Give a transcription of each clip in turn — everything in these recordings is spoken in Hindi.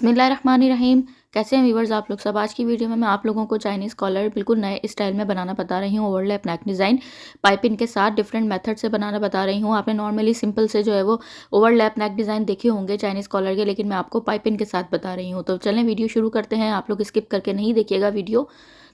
बिस्मिल्लाहिर्रहमानिर्रहीम। कैसे हैं व्यूवर्स आप लोग सब। आज की वीडियो में मैं आप लोगों को चाइनीज़ कॉलर बिल्कुल नए स्टाइल में बनाना बता रही हूँ। ओवरलैप नेक डिज़ाइन पाइपिंग के साथ डिफरेंट मेथड से बनाना बता रही हूँ। आपने नॉर्मली सिंपल से जो है वो ओवरलैप नेक डिज़ाइन देखे होंगे चाइनीज़ कॉलर के, लेकिन मैं आपको पाइपिंग के साथ बता रही हूँ। तो चलें वीडियो शुरू करते हैं। आप लोग स्किप करके नहीं देखिएगा वीडियो।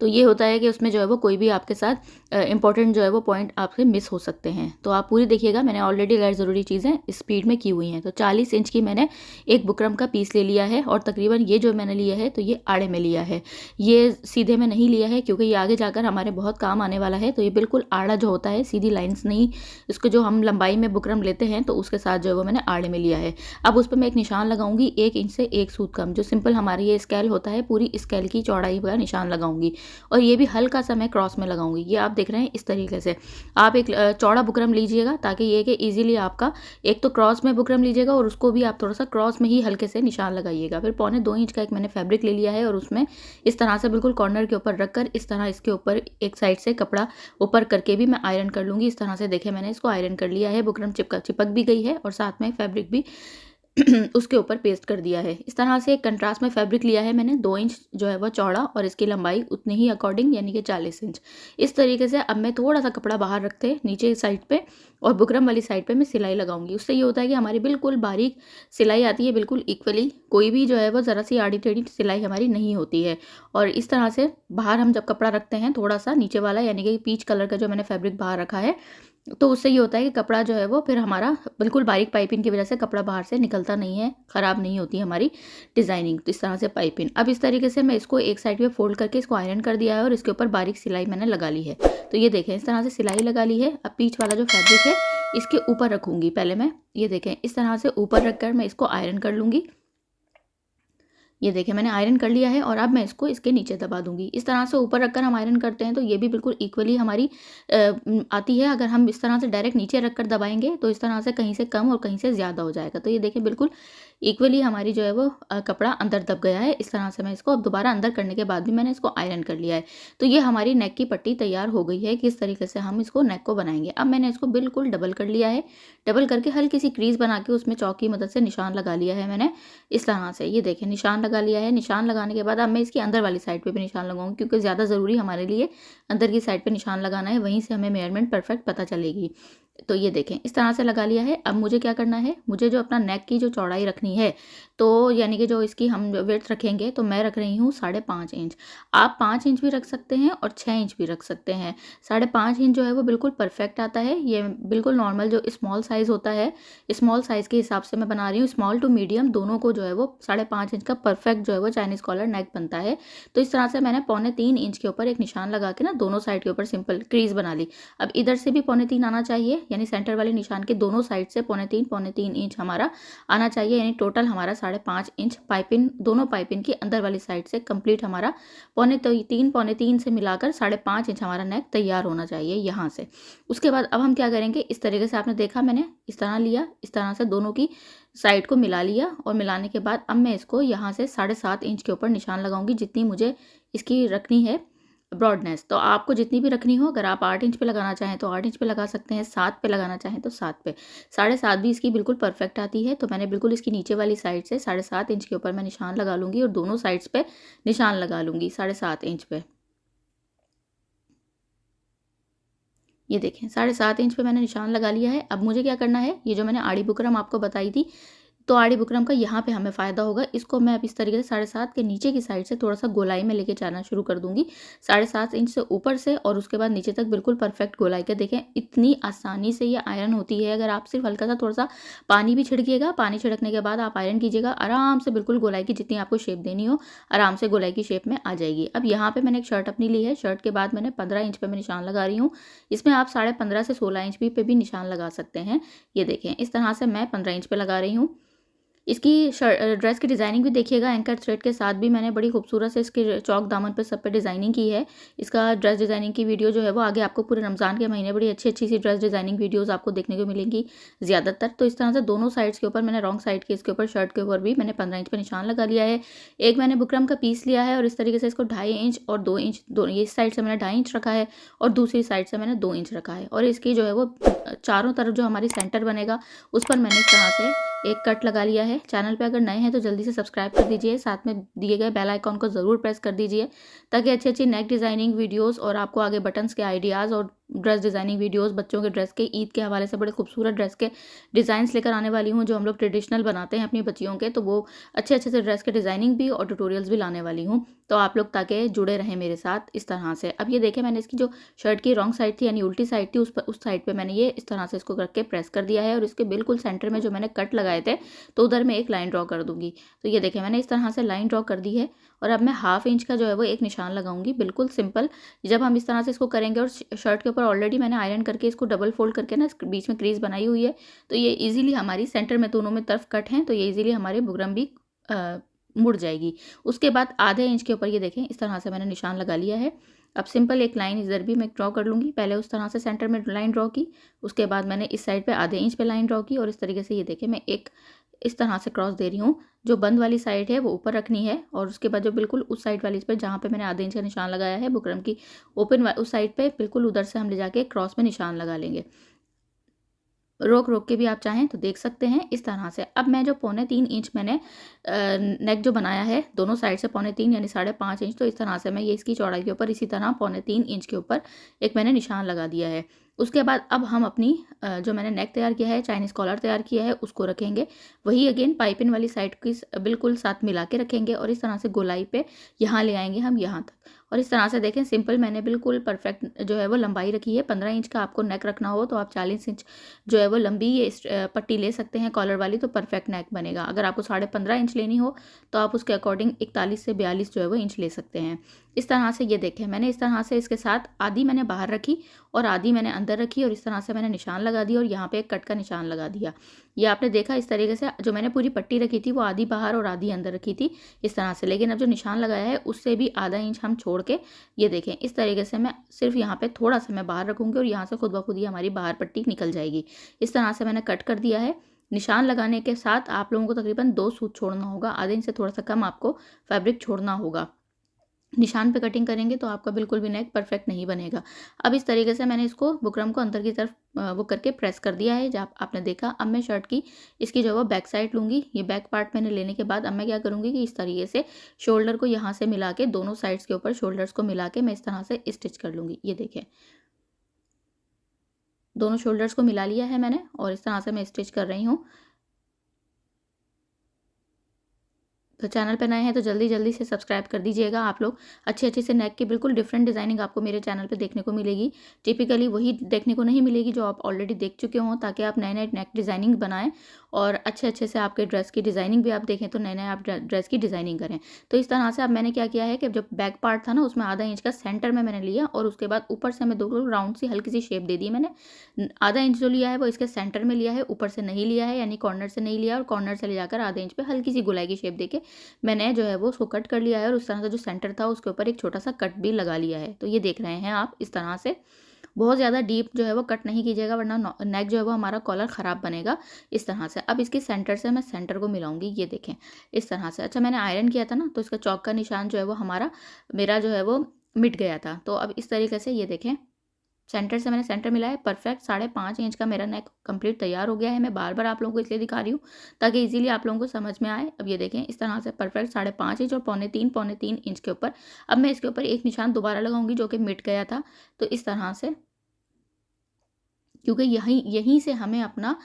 तो ये होता है कि उसमें जो है वो कोई भी आपके साथ इंपॉर्टेंट जो है वो पॉइंट आपसे मिस हो सकते हैं। तो आप पूरी देखिएगा। मैंने ऑलरेडी गैर ज़रूरी चीज़ें स्पीड में की हुई हैं। तो 40 इंच की मैंने एक बुकरम का पीस ले लिया है और तकरीबन ये जो मैंने लिया है तो ये आड़े में लिया है। ये सीधे में नहीं लिया है क्योंकि ये आगे जाकर हमारे बहुत काम आने वाला है। तो ये बिल्कुल आड़ा जो होता है, सीधी लाइन्स नहीं, इसको जो हम लंबाई में बुकरम लेते हैं तो उसके साथ जो है वो मैंने आड़े में लिया है। अब उस पर मैं एक निशान लगाऊंगी 1 इंच से 1 सूत कम। जो सिंपल हमारी ये स्केल होता है, पूरी स्केल की चौड़ाई का निशान लगाऊंगी और ये भी हल्का सा मैं क्रॉस में लगाऊंगी। ये आप देख रहे हैं इस तरीके से। आप एक चौड़ा बुकरम लीजिएगा ताकि ये कि इजीली आपका एक तो क्रॉस में बुकरम लीजिएगा और उसको भी आप थोड़ा सा क्रॉस में ही हल्के से निशान लगाइएगा। फिर 1.25 इंच का एक मैंने फैब्रिक ले लिया है और उसमें इस तरह से बिल्कुल कॉर्नर के ऊपर रखकर इस तरह इसके ऊपर एक साइड से कपड़ा ऊपर करके भी मैं आयरन कर लूँगी। इस तरह से देखें मैंने इसको आयरन कर लिया है। बुकरम चिपक भी गई है और साथ में फैब्रिक भी उसके ऊपर पेस्ट कर दिया है। इस तरह से एक कंट्रास्ट में फैब्रिक लिया है मैंने 2 इंच जो है वो चौड़ा और इसकी लंबाई उतनी ही अकॉर्डिंग यानी कि 40 इंच। इस तरीके से अब मैं थोड़ा सा कपड़ा बाहर रखते नीचे साइड पे और बुकरम वाली साइड पे मैं सिलाई लगाऊंगी। उससे ये होता है कि हमारी बिल्कुल बारीक सिलाई आती है, बिल्कुल इक्वली। कोई भी जो है वो ज़रा सी आड़ी टेढ़ी सिलाई हमारी नहीं होती है। और इस तरह से बाहर हम जब कपड़ा रखते हैं थोड़ा सा नीचे वाला यानी कि पीच कलर का जो मैंने फैब्रिक बाहर रखा है, तो उससे ये होता है कि कपड़ा जो है वो फिर हमारा बिल्कुल बारीक पाइपिंग की वजह से कपड़ा बाहर से निकलता नहीं है, ख़राब नहीं होती हमारी डिज़ाइनिंग। तो इस तरह से पाइपिंग। अब इस तरीके से मैं इसको एक साइड पे फोल्ड करके इसको आयरन कर दिया है और इसके ऊपर बारीक सिलाई मैंने लगा ली है। तो ये देखें इस तरह से सिलाई लगा ली है। अब पीच वाला जो फैब्रिक है इसके ऊपर रखूँगी पहले मैं। ये देखें इस तरह से ऊपर रखकर मैं इसको आयरन कर लूँगी। ये देखिए मैंने आयरन कर लिया है और अब मैं इसको इसके नीचे दबा दूंगी। इस तरह से ऊपर रखकर हम आयरन करते हैं तो ये भी बिल्कुल इक्वली हमारी आती है। अगर हम इस तरह से डायरेक्ट नीचे रखकर दबाएंगे तो इस तरह से कहीं से कम और कहीं से ज़्यादा हो जाएगा। तो ये देखिए बिल्कुल इक्वली हमारी जो है वो कपड़ा अंदर दब गया है। इस तरह से मैं इसको अब दोबारा अंदर करने के बाद भी मैंने इसको आयरन कर लिया है। तो ये हमारी नेक की पट्टी तैयार हो गई है। किस तरीके से हम इसको नेक को बनाएंगे। अब मैंने इसको बिल्कुल डबल कर लिया है। डबल करके हल्की सी क्रीज बना के उसमें चौक की मदद से निशान लगा लिया है मैंने। इस तरह से ये देखें निशान लगा लिया है। निशान लगाने के बाद अब मैं इसकी अंदर वाली साइड पे भी निशान लगाऊंगी क्योंकि ज़्यादा ज़रूरी हमारे लिए अंदर की साइड पे निशान लगाना है। वहीं से हमें मेजरमेंट परफेक्ट पता चलेगी। तो ये देखें इस तरह से लगा लिया है। अब मुझे क्या करना है, मुझे जो अपना नेक की जो चौड़ाई रखनी है, तो यानी कि जो इसकी हम विड्थ रखेंगे तो मैं रख रही हूँ 5.5 इंच। आप 5 इंच भी रख सकते हैं और 6 इंच भी रख सकते हैं। 5.5 इंच जो है वो बिल्कुल परफेक्ट आता है। ये बिल्कुल नॉर्मल जो स्मॉल साइज़ होता है, स्मॉल साइज़ के हिसाब से मैं बना रही हूँ। स्मॉल टू मीडियम दोनों को जो है वो 5.5 इंच का परफेक्ट जो है वो चाइनीज़ कॉलर नेक बनता है। तो इस तरह से मैंने 2.25 इंच के ऊपर एक निशान लगा के ना दोनों साइड के ऊपर सिंपल क्रीज बना ली। अब इधर से भी 3.25 आना चाहिए, यानी सेंटर वाले निशान के दोनों साइड से 3.25 इंच हमारा आना चाहिए। यानी टोटल हमारा 5.5 इंच पाइपिंग, दोनों पाइपिंग की अंदर वाली साइड से कंप्लीट हमारा 3.25 से मिलाकर 5.5 इंच हमारा नेक तैयार होना चाहिए यहाँ से। उसके बाद अब हम क्या करेंगे, इस तरीके से आपने देखा मैंने इस तरह लिया, इस तरह से दोनों की साइड को मिला लिया और मिलाने के बाद अब मैं इसको यहाँ से 7.5 इंच के ऊपर निशान लगाऊंगी जितनी मुझे इसकी रखनी है ब्रॉडनेस। तो आपको जितनी भी रखनी हो, अगर आप 8 इंच पे लगाना चाहें तो 8 इंच पे लगा सकते हैं, 7 पे लगाना चाहें तो 7 पे। 7.5 भी इसकी बिल्कुल परफेक्ट आती है। तो मैंने बिल्कुल इसकी नीचे वाली साइड से 7.5 इंच के ऊपर मैं निशान लगा लूँगी और दोनों साइड्स पे निशान लगा लूँगी 7.5 इंच पे। ये देखें 7.5 इंच पे मैंने निशान लगा लिया है। अब मुझे क्या करना है, ये जो मैंने आड़ी बुकरम आपको बताई थी, तो आड़ी बुकरम का यहाँ पे हमें फ़ायदा होगा। इसको मैं अब इस तरीके से 7.5 के नीचे की साइड से थोड़ा सा गोलाई में लेके जाना शुरू कर दूंगी 7.5 इंच से ऊपर से और उसके बाद नीचे तक बिल्कुल परफेक्ट गोलाई के। देखें इतनी आसानी से ये आयरन होती है। अगर आप सिर्फ हल्का सा थोड़ा सा पानी भी छिड़किएगा, पानी छिड़कने के बाद आप आयरन कीजिएगा, आराम से बिल्कुल गोलाई की जितनी आपको शेप देनी हो आराम से गोलाई की शेप में आ जाएगी। अब यहाँ पर मैंने एक शर्ट अपनी ली है। शर्ट के बाद मैंने 15 इंच पर मैं निशान लगा रही हूँ। इसमें आप 15.5 से 16 इंच पे भी निशान लगा सकते हैं। ये देखें इस तरह से मैं 15 इंच पे लगा रही हूँ। इसकी ड्रेस की डिज़ाइनिंग भी देखिएगा। एंकर थ्रेड के साथ भी मैंने बड़ी खूबसूरत से इसके चौक दामन पे सब पे डिज़ाइनिंग की है। इसका ड्रेस डिज़ाइनिंग की वीडियो जो है वो आगे आपको पूरे रमज़ान के महीने बड़ी अच्छी अच्छी सी ड्रेस डिज़ाइनिंग वीडियोस आपको देखने को मिलेंगी ज़्यादातर। तो इस तरह से दोनों साइड्स के ऊपर मैंने रॉन्ग साइड के इसके ऊपर शर्ट के ऊपर भी मैंने 15 इंच पर निशान लगा लिया है। एक मैंने बुकरम का पीस लिया है और इस तरीके से इसको 2.5 इंच और 2 इंच ये इस साइड से मैंने 2.5 इंच रखा है और दूसरी साइड से मैंने 2 इंच रखा है। और इसकी जो है वो चारों तरफ जो हमारी सेंटर बनेगा उस पर मैंने इस तरह से एक कट लगा लिया है। चैनल पे अगर नए हैं तो जल्दी से सब्सक्राइब कर दीजिए, साथ में दिए गए बेल आइकॉन को ज़रूर प्रेस कर दीजिए ताकि अच्छी अच्छी नेक डिज़ाइनिंग वीडियोस और आपको आगे बटन्स के आइडियाज़ और ड्रेस डिज़ाइनिंग वीडियोस, बच्चों के ड्रेस के ईद के हवाले से बड़े खूबसूरत ड्रेस के डिज़ाइंस लेकर आने वाली हूँ जो हम लोग ट्रेडिशनल बनाते हैं अपनी बच्चियों के, तो वो अच्छे अच्छे से ड्रेस के डिज़ाइनिंग भी और ट्यूटोरियल्स भी लाने वाली हूँ। तो आप लोग ताकि जुड़े रहें मेरे साथ इस तरह से। अब ये देखें, मैंने इसकी जो शर्ट की रॉन्ग साइड थी यानी उल्टी साइड थी, उस साइड पे मैंने ये इस तरह से इसको रख के प्रेस कर दिया है और इसके बिल्कुल सेंटर में जो मैंने कट लगाए थे तो उधर मैं एक लाइन ड्रॉ कर दूंगी। तो ये देखें, मैंने इस तरह से लाइन ड्रॉ कर दी है और अब मैं 1/2 इंच का जो है वो एक निशान लगाऊंगी, बिल्कुल सिंपल। जब हम इस तरह से इसको करेंगे और शर्ट के ऊपर ऑलरेडी मैंने आयरन करके इसको डबल फोल्ड करके ना बीच में क्रीज बनाई हुई है, तो ये इजीली हमारी सेंटर में दोनों में तरफ कट हैं, तो ये इजीली हमारे बुकरम भी मुड़ जाएगी। उसके बाद आधे इंच के ऊपर ये देखें इस तरह से मैंने निशान लगा लिया है। अब सिंपल एक लाइन इधर भी मैं ड्रॉ कर लूँगी। पहले उस तरह से सेंटर में लाइन ड्रॉ की, उसके बाद मैंने इस साइड पे आधे इंच पे लाइन ड्रॉ की और इस तरीके से ये देखें मैं एक इस तरह से क्रॉस दे रही हूँ। जो बंद वाली साइड है वो ऊपर रखनी है और उसके बाद जो बिल्कुल उस साइड वाली पे जहाँ पे मैंने आधे इंच का निशान लगाया है बुकरम की ओपन उस साइड पे बिल्कुल उधर से हम ले जाके क्रॉस में निशान लगा लेंगे। रोक रोक के भी आप चाहें तो देख सकते हैं इस तरह से। अब मैं जो 3.25 इंच मैंने नेक जो बनाया है दोनों साइड से 3.25 यानी 5.5 इंच, तो इस तरह से मैं ये इसकी चौड़ाई के ऊपर इसी तरह 3.25 इंच के ऊपर एक मैंने निशान लगा दिया है। उसके बाद अब हम अपनी जो मैंने नेक तैयार किया है, चाइनीज़ कॉलर तैयार किया है, उसको रखेंगे। वही अगेन पाइपिंग वाली साइड की बिल्कुल साथ मिला के रखेंगे और इस तरह से गोलाई पे यहाँ ले आएंगे हम यहाँ तक। और इस तरह से देखें सिंपल मैंने बिल्कुल परफेक्ट जो है वो लंबाई रखी है। 15 इंच का आपको नेक रखना हो तो आप 40 इंच जो है वो लंबी ये पट्टी ले सकते हैं कॉलर वाली, तो परफेक्ट नेक बनेगा। अगर आपको 15.5 इंच लेनी हो तो आप उसके अकॉर्डिंग 41 से 42 जो है वो इंच ले सकते हैं। इस तरह से ये देखें मैंने इस तरह से इसके साथ आधी मैंने बाहर रखी और आधी मैंने अंदर रखी और इस तरह से मैंने निशान लगा दिया और यहाँ पे एक कट का निशान लगा दिया। ये आपने देखा इस तरीके से जो मैंने पूरी पट्टी रखी थी वो आधी बाहर और आधी अंदर रखी थी इस तरह से, लेकिन अब जो निशान लगाया है उससे भी आधा इंच हम छोड़ के ये देखें इस तरीके से मैं सिर्फ यहाँ पे थोड़ा सा मैं बाहर रखूँगी और यहाँ से खुद ब खुद ही हमारी बाहर पट्टी निकल जाएगी। इस तरह से मैंने कट कर दिया है। निशान लगाने के साथ आप लोगों को तकरीबन 2 सूत छोड़ना होगा, आधे इंच से थोड़ा सा कम आपको फैब्रिक छोड़ना होगा। निशान पे कटिंग करेंगे तो आपका बिल्कुल भी नेक परफेक्ट नहीं बनेगा। अब इस तरीके से मैंने इसको बुकरम को अंदर की तरफ वो करके प्रेस कर दिया है जब आपने देखा। अब मैं शर्ट की इसकी जो है वो बैक साइड लूँगी। ये बैक पार्ट मैंने लेने के बाद अब मैं क्या करूँगी कि इस तरीके से शोल्डर को यहाँ से मिला के दोनों साइड्स के ऊपर शोल्डर्स को मिला के मैं इस तरह से स्टिच कर लूँगी। ये देखें दोनों शोल्डर्स को मिला लिया है मैंने और इस तरह से मैं स्टिच कर रही हूँ। तो चैनल पे नए हैं तो जल्दी जल्दी से सब्सक्राइब कर दीजिएगा आप लोग। अच्छी अच्छी से नेक की बिल्कुल डिफरेंट डिज़ाइनिंग आपको मेरे चैनल पे देखने को मिलेगी। टिपिकली वही देखने को नहीं मिलेगी जो आप ऑलरेडी देख चुके हों, ताकि आप नए नए नेक डिज़ाइनिंग बनाएं और अच्छे अच्छे से आपके ड्रेस की डिज़ाइनिंग भी आप देखें तो नए नए आप ड्रेस की डिज़ाइनिंग करें। तो इस तरह से अब मैंने क्या किया है कि जब बैक पार्ट था ना उसमें आधा इंच का सेंटर में मैंने लिया और उसके बाद ऊपर से मैं दो राउंड सी हल्की सी शेप दे दी मैंने। आधा इंच जो लिया है वो इसके सेंटर में लिया है, ऊपर से नहीं लिया है यानी कॉर्नर से नहीं लिया और कॉर्नर से ले जाकर आधे इंच पे हल्की सी गोलाई की शेप देके मैंने जो है वो उसको कट कर लिया है और उस तरह से जो सेंटर था उसके ऊपर एक छोटा सा कट भी लगा लिया है। तो ये देख रहे हैं आप इस तरह से। बहुत ज़्यादा डीप जो है वो कट नहीं कीजिएगा वरना नेक जो है वो हमारा कॉलर ख़राब बनेगा इस तरह से। अब इसके सेंटर से मैं सेंटर को मिलाऊंगी, ये देखें इस तरह से। अच्छा मैंने आयरन किया था ना तो इसका चौक का निशान जो है वो मेरा जो है वो मिट गया था। तो अब इस तरीके से ये देखें सेंटर से मैंने सेंटर मिलाया, परफेक्ट 5.5 इंच का मेरा नेक कंप्लीट तैयार हो गया है। मैं बार बार आप लोगों को इसलिए दिखा रही हूँ ताकि इजीली आप लोगों को समझ में आए। अब ये देखें इस तरह से परफेक्ट 5.5 इंच और 3.25 इंच के ऊपर अब मैं इसके ऊपर एक निशान दोबारा लगाऊंगी जो कि मिट गया था। तो इस तरह से क्योंकि यहीं से हमें अपना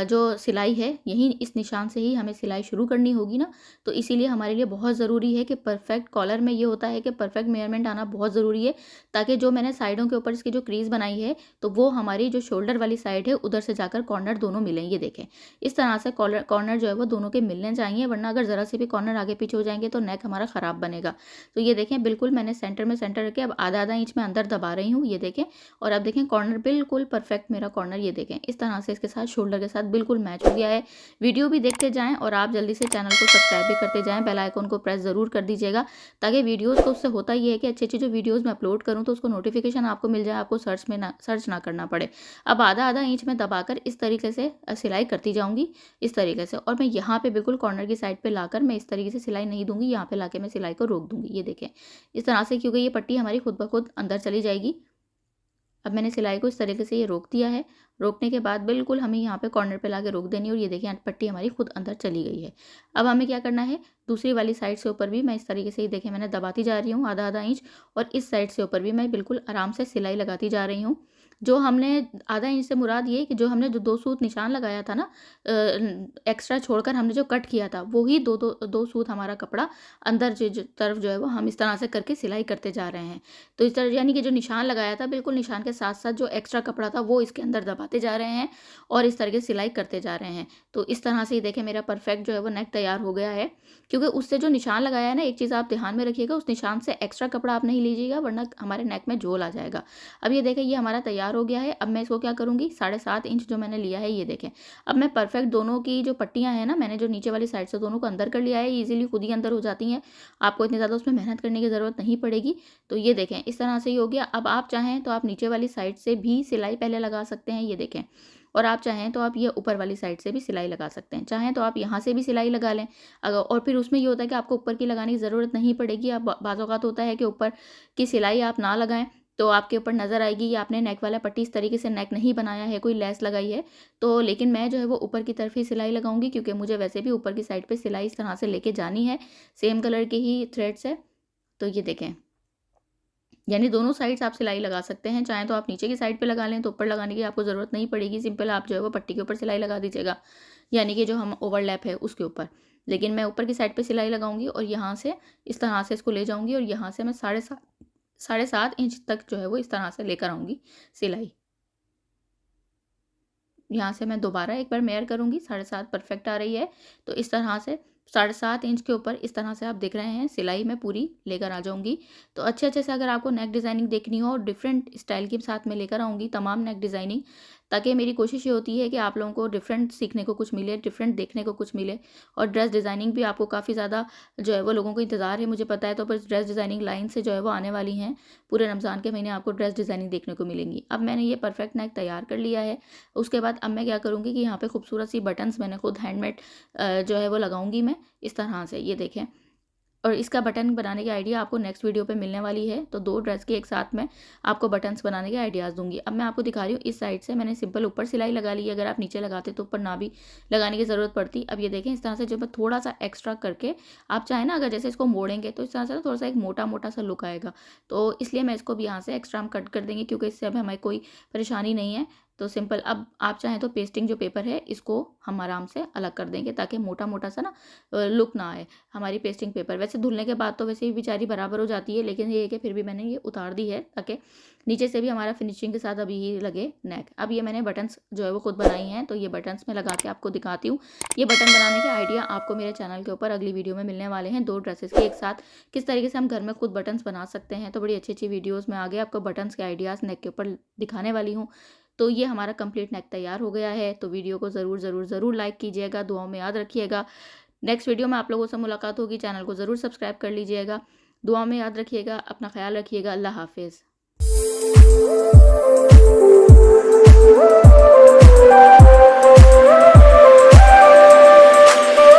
जो सिलाई है यहीं इस निशान से ही हमें सिलाई शुरू करनी होगी ना, तो इसीलिए हमारे लिए बहुत ज़रूरी है कि परफेक्ट कॉलर में ये होता है कि परफेक्ट मेजरमेंट आना बहुत ज़रूरी है, ताकि जो मैंने साइडों के ऊपर इसकी जो क्रीज बनाई है तो वो हमारी जो शोल्डर वाली साइड है उधर से जाकर कॉर्नर दोनों मिलें। ये देखें इस तरह से कॉर्नर जो है वो दोनों के मिलने चाहिए, वरना अगर ज़रा से भी कॉर्नर आगे पीछे हो जाएंगे तो नेक हमारा ख़राब बनेगा। तो ये देखें बिल्कुल मैंने सेंटर में सेंटर रख के अब आधा आधा इंच में अंदर दबा रही हूँ, ये देखें। और अब देखें कॉर्नर बिल्कुल परफेक्ट मेरा कॉर्नर ये देखें इस तरह से इसके साथ शोल्डर के साथ बिल्कुल मैच हो गया है। वीडियो भी देखते जाएं और आप जल्दी से चैनल को सब्सक्राइब भी करते जाएं, बेल आइकन को प्रेस ज़रूर कर दीजिएगा ताकि वीडियोस को उससे होता ही है कि अच्छी अच्छी जो वीडियोस मैं अपलोड करूं तो उसको नोटिफिकेशन आपको मिल जाए, आपको सर्च ना करना पड़े। अब आधा आधा इंच में दबाकर इस तरीके से सिलाई करती जाऊँगी इस तरीके से, और मैं यहाँ पर बिल्कुल कॉर्नर की साइड पर लाकर मैं इस तरीके से सिलाई नहीं दूँगी, यहाँ पर ला मैं सिलाई को रोक दूँगी। ये देखें इस तरह से, क्योंकि ये पट्टी हमारी खुद ब खुद अंदर चली जाएगी। अब मैंने सिलाई को इस तरीके से ये रोक दिया है। रोकने के बाद बिल्कुल हमें यहाँ पे कॉर्नर पे लाके रोक देनी है और ये देखिए पट्टी हमारी खुद अंदर चली गई है। अब हमें क्या करना है, दूसरी वाली साइड से ऊपर भी मैं इस तरीके से ही देखिए मैंने दबाती जा रही हूँ आधा-आधा इंच, और इस साइड से ऊपर भी मैं बिल्कुल आराम से सिलाई लगाती जा रही हूँ। जो हमने आधा इंच से मुराद ये कि जो हमने जो 2 सूत निशान लगाया था ना, एक्स्ट्रा छोड़कर हमने जो कट किया था, वो ही 2 सूत हमारा कपड़ा अंदर जो तरफ जो है वो हम इस तरह से करके सिलाई करते जा रहे हैं। तो इस तरह यानी कि जो निशान लगाया था, बिल्कुल निशान के साथ-साथ जो एक्स्ट्रा कपड़ा था वो इसके अंदर दबाते जा रहे हैं और इस तरह की सिलाई करते जा रहे हैं। तो इस तरह से ये देखें मेरा परफेक्ट जो है वो नेक तैयार हो गया है। क्योंकि उससे जो निशान लगाया है ना, एक चीज़ आप ध्यान में रखिएगा, उस निशान से एक्स्ट्रा कपड़ा आप नहीं लीजिएगा वरना हमारे नेक में झोल आ जाएगा। अब ये देखें ये हमारा तैयार हो गया है। अब मैं इसको क्या करूँगी, 7.5 इंच जो मैंने लिया है ये देखें। अब मैं परफेक्ट दोनों की जो पट्टियाँ हैं ना, मैंने जो नीचे वाली साइड से दोनों को अंदर कर लिया है, ईज़िली खुद ही अंदर हो जाती हैं। आपको इतनी ज़्यादा उसमें मेहनत करने की ज़रूरत नहीं पड़ेगी। तो ये देखें इस तरह से ही हो गया। अब आप चाहें तो आप नीचे वाली साइड से भी सिलाई पहले लगा सकते हैं, ये देखें। और आप चाहें तो आप ये ऊपर वाली साइड से भी सिलाई लगा सकते हैं। चाहें तो आप यहाँ से भी सिलाई लगा लें। अगर और फिर उसमें ये होता है कि आपको ऊपर की लगाने की ज़रूरत नहीं पड़ेगी। अब बाज़ औक़ात होता है कि ऊपर की सिलाई आप ना लगाएँ, तो आपके ऊपर नज़र आएगी कि आपने नेक वाला पट्टी इस तरीके से नेक नहीं बनाया है, कोई लेस लगाई है। तो लेकिन मैं जो है वो ऊपर की तरफ ही सिलाई लगाऊँगी, क्योंकि मुझे वैसे भी ऊपर की साइड पे सिलाई इस तरह से लेके जानी है। सेम कलर के ही थ्रेड से। तो ये देखें, यानी दोनों साइड्स आप सिलाई लगा सकते हैं। चाहें तो आप नीचे की साइड पे लगा लें, तो ऊपर लगाने की आपको ज़रूरत नहीं पड़ेगी। सिंपल आप जो है वो पट्टी के ऊपर सिलाई लगा दीजिएगा, यानी कि जो हम ओवरलैप है उसके ऊपर। लेकिन मैं ऊपर की साइड पे सिलाई लगाऊंगी और यहाँ से इस तरह से इसको ले जाऊंगी और यहाँ से मैं 7.5 इंच तक जो है वो इस तरह से लेकर आऊँगी सिलाई। यहाँ से मैं दोबारा एक बार मेयर करूँगी, 7.5 परफेक्ट आ रही है। तो इस तरह से 7.5 इंच के ऊपर इस तरह से आप देख रहे हैं सिलाई मैं पूरी लेकर आ जाऊँगी। तो अच्छे-अच्छे से अगर आपको नेक डिज़ाइनिंग देखनी हो और डिफरेंट स्टाइल के साथ में लेकर आऊँगी तमाम नेक डिज़ाइनिंग, ताकि मेरी कोशिश ये होती है कि आप लोगों को डिफरेंट सीखने को कुछ मिले, डिफरेंट देखने को कुछ मिले। और ड्रेस डिज़ाइनिंग भी आपको काफ़ी ज़्यादा जो है वो लोगों को इंतज़ार है, मुझे पता है। तो बस ड्रेस डिज़ाइनिंग लाइन से जो है वो आने वाली हैं। पूरे रमज़ान के महीने आपको ड्रेस डिज़ाइनिंग देखने को मिलेंगी। अब मैंने ये परफेक्ट नेक तैयार कर लिया है। उसके बाद अब मैं क्या करूँगी कि यहाँ पे खूबसूरत सी बटन्स मैंने खुद हैंडमेड जो है वो लगाऊंगी मैं इस तरह से, ये देखें। और इसका बटन बनाने की आइडिया आपको नेक्स्ट वीडियो पे मिलने वाली है। तो 2 ड्रेस के एक साथ में आपको बटन्स बनाने के आइडियाज़ दूंगी। अब मैं आपको दिखा रही हूँ इस साइड से मैंने सिंपल ऊपर सिलाई लगा ली है। अगर आप नीचे लगाते तो ऊपर ना भी लगाने की ज़रूरत पड़ती। अब ये देखें इस तरह से जब मैं थोड़ा सा एक्स्ट्रा करके, आप चाहें ना अगर जैसे इसको मोड़ेंगे तो इस तरह से थोड़ा सा एक मोटा मोटा सा लुक आएगा। तो इसलिए मैं इसको भी यहाँ से एक्स्ट्रा हम कट कर देंगे, क्योंकि इससे अब हमें कोई परेशानी नहीं है। तो सिंपल अब आप चाहें तो पेस्टिंग जो पेपर है इसको हम आराम से अलग कर देंगे, ताकि मोटा मोटा सा ना लुक ना आए हमारी पेस्टिंग पेपर। वैसे धुलने के बाद तो वैसे ही बेचारी बराबर हो जाती है, लेकिन ये है कि फिर भी मैंने ये उतार दी है ताकि नीचे से भी हमारा फिनिशिंग के साथ अभी ही लगे नेक। अब ये मैंने बटन्स जो है वो खुद बनाई हैं, तो ये बटन्स मैं लगा के आपको दिखाती हूँ। ये बटन बनाने के आइडिया आपको मेरे चैनल के ऊपर अगली वीडियो में मिलने वाले हैं। 2 ड्रेसेस के एक साथ किस तरीके से हम घर में खुद बटन्स बना सकते हैं। तो बड़ी अच्छी अच्छी वीडियोज़ में आगे आपको बटन्स के आइडियाज़ नेक के ऊपर दिखाने वाली हूँ। तो ये हमारा कंप्लीट नेक तैयार हो गया है। तो वीडियो को ज़रूर ज़रूर ज़रूर लाइक कीजिएगा, दुआओं में याद रखिएगा। नेक्स्ट वीडियो में आप लोगों से मुलाकात होगी। चैनल को ज़रूर सब्सक्राइब कर लीजिएगा। दुआ में याद रखिएगा, अपना ख्याल रखिएगा। अल्लाह हाफिज़।